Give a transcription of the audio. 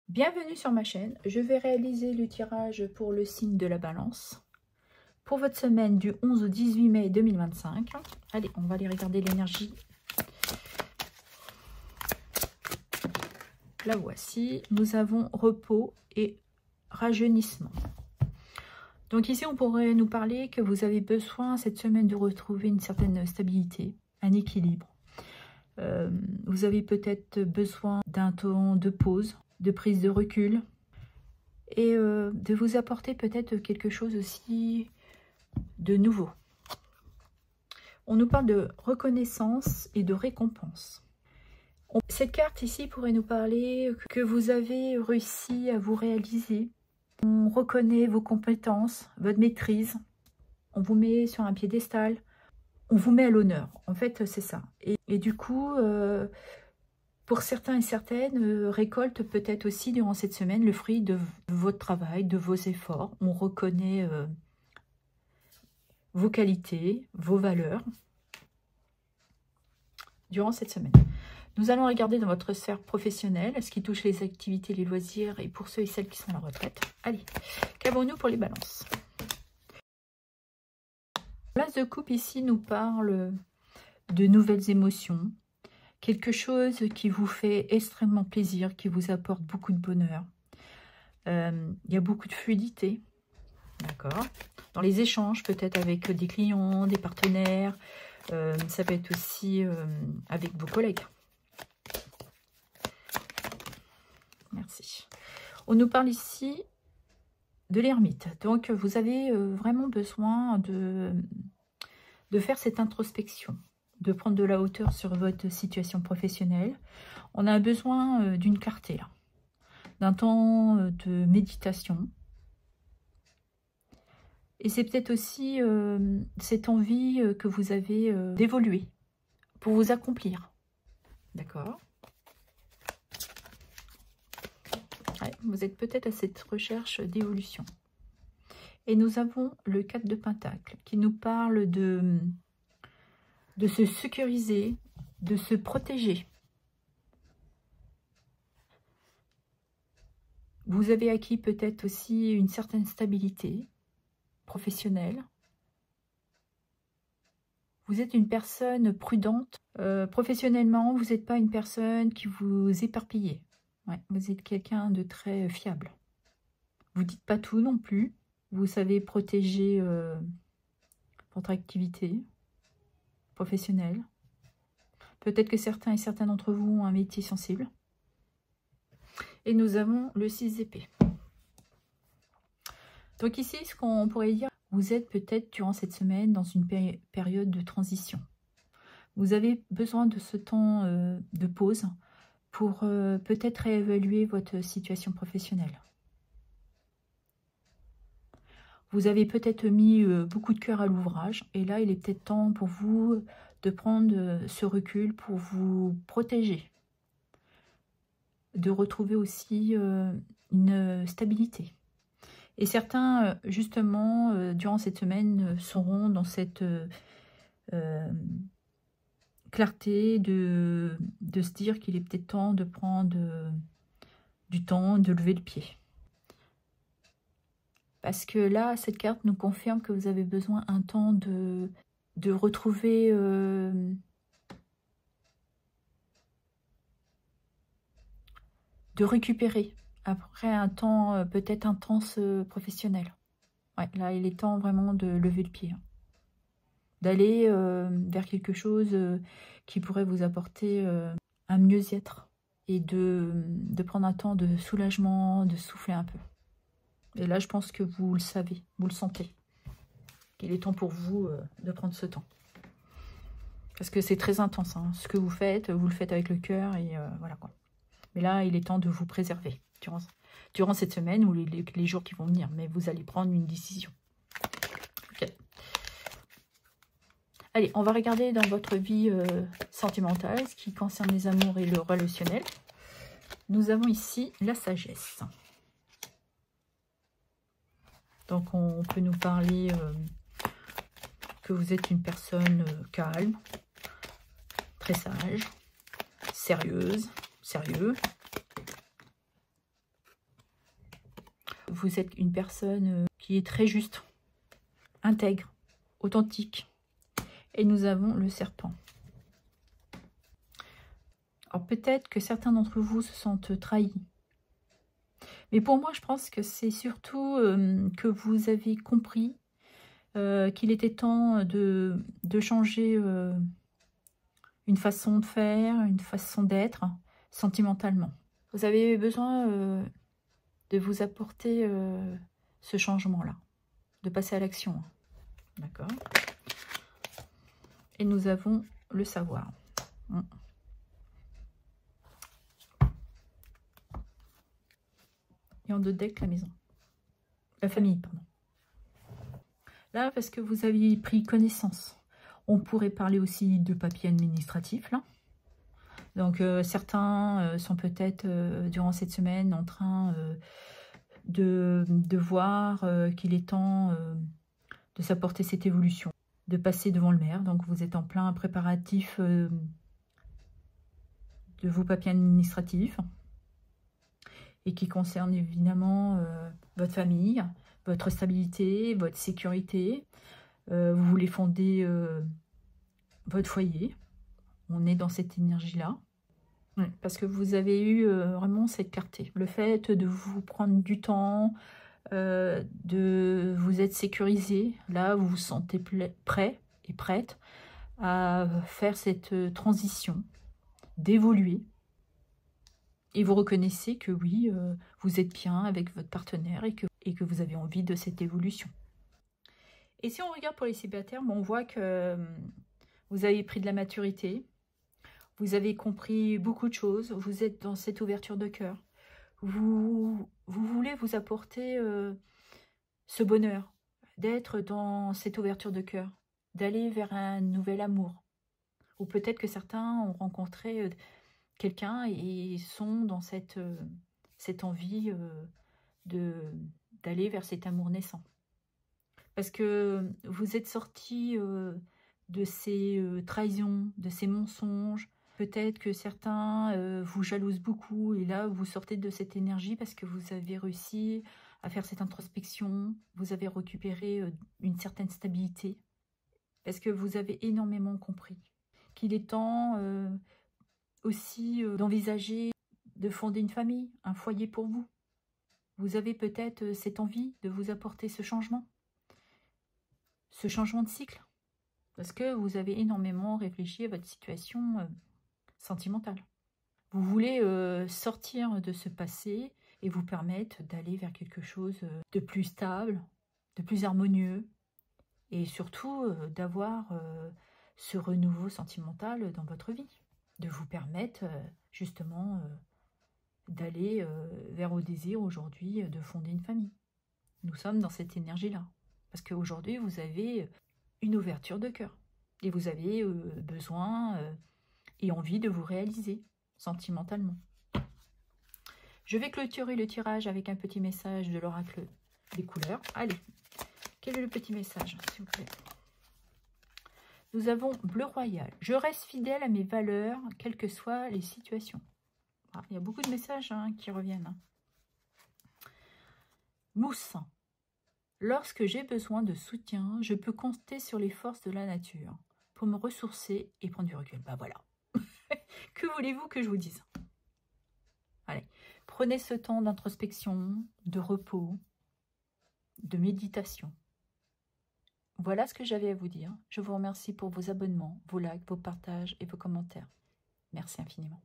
Bienvenue sur ma chaîne, je vais réaliser le tirage pour le signe de la Balance pour votre semaine du 11 au 18 mai 2025. Allez, on va aller regarder l'énergie. La voici, nous avons repos et rajeunissement. Donc ici, on pourrait nous parler que vous avez besoin cette semaine de retrouver une certaine stabilité, un équilibre. Vous avez peut-être besoin d'un temps de pause, de prise de recul et de vous apporter peut-être quelque chose aussi de nouveau. On nous parle de reconnaissance et de récompense. Cette carte ici pourrait nous parler que vous avez réussi à vous réaliser. On reconnaît vos compétences, votre maîtrise. On vous met sur un piédestal. On vous met à l'honneur. En fait, c'est ça. Et du coup, pour certains et certaines, récoltent peut-être aussi durant cette semaine le fruit de votre travail, de vos efforts. On reconnaît vos qualités, vos valeurs durant cette semaine. Nous allons regarder dans votre sphère professionnelle, ce qui touche les activités, les loisirs et pour ceux et celles qui sont à la retraite. Allez, qu'avons-nous pour les balances? L'as de coupe ici nous parle de nouvelles émotions, quelque chose qui vous fait extrêmement plaisir, qui vous apporte beaucoup de bonheur. Il y a beaucoup de fluidité, d'accord? Dans les échanges, peut-être avec des clients, des partenaires, ça peut être aussi avec vos collègues. Merci. On nous parle ici de l'ermite. Donc, vous avez vraiment besoin de faire cette introspection, de prendre de la hauteur sur votre situation professionnelle. On a besoin d'une clarté, là, d'un temps de méditation. Et c'est peut-être aussi cette envie que vous avez d'évoluer pour vous accomplir. D'accord ? Ouais, vous êtes peut-être à cette recherche d'évolution. Et nous avons le 4 de Pentacle qui nous parle de se sécuriser, de se protéger. Vous avez acquis peut-être aussi une certaine stabilité professionnelle. Vous êtes une personne prudente. Professionnellement, vous n'êtes pas une personne qui vous éparpille. Ouais, vous êtes quelqu'un de très fiable. Vous ne dites pas tout non plus. Vous savez protéger votre activité professionnelle. Peut-être que certains et certaines d'entre vous ont un métier sensible. Et nous avons le 6 d'épée. Donc ici, ce qu'on pourrait dire, vous êtes peut-être durant cette semaine dans une période de transition. Vous avez besoin de ce temps de pause pour peut-être réévaluer votre situation professionnelle. Vous avez peut-être mis beaucoup de cœur à l'ouvrage et là, il est peut-être temps pour vous de prendre ce recul pour vous protéger, de retrouver aussi une stabilité. Et certains, justement, durant cette semaine, seront dans cette clarté de se dire qu'il est peut-être temps de prendre du temps, de lever le pied. Parce que là, cette carte nous confirme que vous avez besoin un temps de retrouver de récupérer après un temps peut-être intense professionnel. Ouais, là, il est temps vraiment de lever le pied. Hein. D'aller vers quelque chose qui pourrait vous apporter un mieux-être et de prendre un temps de soulagement, de souffler un peu. Et là, je pense que vous le savez, vous le sentez. Il est temps pour vous de prendre ce temps. Parce que c'est très intense. Hein. Ce que vous le faites avec le cœur et voilà quoi. Mais là, il est temps de vous préserver durant cette semaine ou les jours qui vont venir. Mais vous allez prendre une décision. Ok. Allez, on va regarder dans votre vie sentimentale, ce qui concerne les amours et le relationnel. Nous avons ici la sagesse. Donc, on peut nous parler que vous êtes une personne calme, très sage, sérieuse, sérieux. vous êtes une personne qui est très juste, intègre, authentique. Et nous avons le serpent. Alors peut-être que certains d'entre vous se sentent trahis. Mais pour moi, je pense que c'est surtout que vous avez compris qu'il était temps de changer une façon de faire, une façon d'être sentimentalement. Vous avez besoin de vous apporter ce changement-là, de passer à l'action. D'accord? Et nous avons le savoir. Et en deux decks, la maison. La famille, pardon. Là, parce que vous aviez pris connaissance. On pourrait parler aussi de papier administratif, là. Donc, certains sont peut-être, durant cette semaine, en train de voir qu'il est temps de s'apporter cette évolution, de passer devant le maire. Donc, vous êtes en plein préparatif de vos papiers administratifs et qui concerne évidemment votre famille, votre stabilité, votre sécurité. Vous voulez fonder votre foyer. On est dans cette énergie-là. Ouais, parce que vous avez eu vraiment cette clarté. Le fait de vous prendre du temps, de vous être sécurisé. Là, vous vous sentez prêt et prête à faire cette transition, d'évoluer. Et vous reconnaissez que oui, vous êtes bien avec votre partenaire et que vous avez envie de cette évolution. Et si on regarde pour les célibataires, on voit que vous avez pris de la maturité, vous avez compris beaucoup de choses, vous êtes dans cette ouverture de cœur. Vous voulez vous apporter ce bonheur, d'être dans cette ouverture de cœur, d'aller vers un nouvel amour. Ou peut-être que certains ont rencontré quelqu'un et sont dans cette envie d'aller vers cet amour naissant. Parce que vous êtes sortis de ces trahisons, de ces mensonges. Peut-être que certains vous jalousent beaucoup et là, vous sortez de cette énergie parce que vous avez réussi à faire cette introspection. Vous avez récupéré une certaine stabilité. Parce que vous avez énormément compris qu'il est temps aussi d'envisager de fonder une famille, un foyer pour vous. Vous avez peut-être cette envie de vous apporter ce changement de cycle. Parce que vous avez énormément réfléchi à votre situation sentimentale. Vous voulez sortir de ce passé et vous permettre d'aller vers quelque chose de plus stable, de plus harmonieux et surtout d'avoir ce renouveau sentimental dans votre vie. De vous permettre justement d'aller vers au désir aujourd'hui de fonder une famille. Nous sommes dans cette énergie-là. Parce qu'aujourd'hui, vous avez une ouverture de cœur. Et vous avez besoin et envie de vous réaliser sentimentalement. Je vais clôturer le tirage avec un petit message de l'oracle des couleurs. Allez, quel est le petit message, s'il vous plaît? Nous avons bleu royal. Je reste fidèle à mes valeurs, quelles que soient les situations. Ah, il y a beaucoup de messages qui reviennent. Mousse. Lorsque j'ai besoin de soutien, je peux compter sur les forces de la nature pour me ressourcer et prendre du recul. Bah voilà. Que voulez-vous que je vous dise? Allez, prenez ce temps d'introspection, de repos, de méditation. Voilà ce que j'avais à vous dire. Je vous remercie pour vos abonnements, vos likes, vos partages et vos commentaires. Merci infiniment.